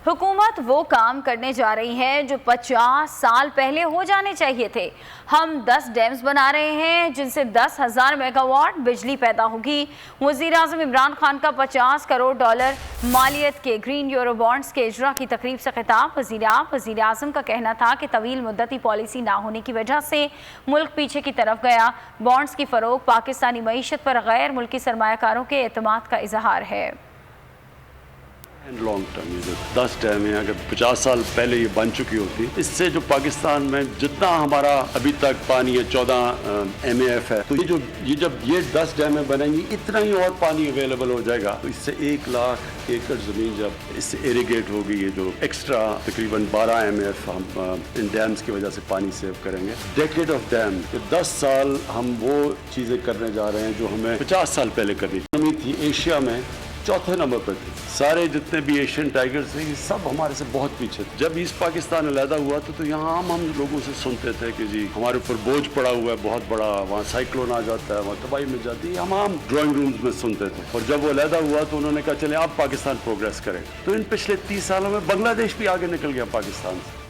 حکومت وہ کام کرنے جا رہی ہے جو 50 سال پہلے ہو جانے چاہیے تھے۔ ہم 10 ڈیمز بنا رہے ہیں جن سے 10,000 میگا واٹ بجلی پیدا ہوگی۔ وزیراعظم عمران خان کا 50 کروڑ ڈالر مالیت کے گرین یورو بانڈز کے اجرا کی تقریب سے خطاب۔ وزیر اعظم کا کہنا تھا کہ طویل مدتی پالیسی نہ ہونے کی وجہ سے ملک پیچھے کی طرف گیا۔ بانڈز کی فروخت پاکستانی معیشت پر غیر ملکی سرمایہ کاروں کے اعتماد کا اظہار ہے۔ لانگ ٹرم یہ جو 10 ڈیم ہیں اگر 50 سال پہلے یہ بن چکی ہوتی، اس سے جو پاکستان میں جتنا ہمارا ابھی تک پانی ہے 14 MAF ہے، تو یہ جب یہ 10 ڈیمیں بنیں گی اتنا ہی اور پانی اویلیبل ہو جائے گا۔ تو اس سے 1 لاکھ ایکڑ زمین جب اس سے ایریگیٹ ہوگی، یہ جو ایکسٹرا تقریباً 12 MAF ہم ان ڈیمز کی وجہ سے پانی سیو کریں گے۔ ڈیکیڈ آف ڈیم کہ 10 سال ہم وہ چیزیں کرنے جا رہے ہیں جو ہمیں 50 سال پہلے کرنی تھی۔ ایشیا میں 4تھے نمبر پر تھی، سارے جتنے بھی ایشین ٹائیگرز ہیں یہ سب ہمارے سے بہت پیچھے تھے۔ جب ایسٹ پاکستان علیحدہ ہوا تو یہاں ہم لوگوں سے سنتے تھے کہ جی ہمارے اوپر بوجھ پڑا ہوا ہے بہت بڑا، وہاں سائیکلون آ جاتا ہے، وہاں تباہی مچ جاتی ہے، ہم عام ڈرائنگ رومز میں سنتے تھے۔ اور جب وہ علیحدہ ہوا تو انہوں نے کہا چلیں آپ پاکستان پروگریس کریں۔ تو ان پچھلے 30 سالوں میں بنگلہ دیش بھی آگے نکل گیا پاکستان سے۔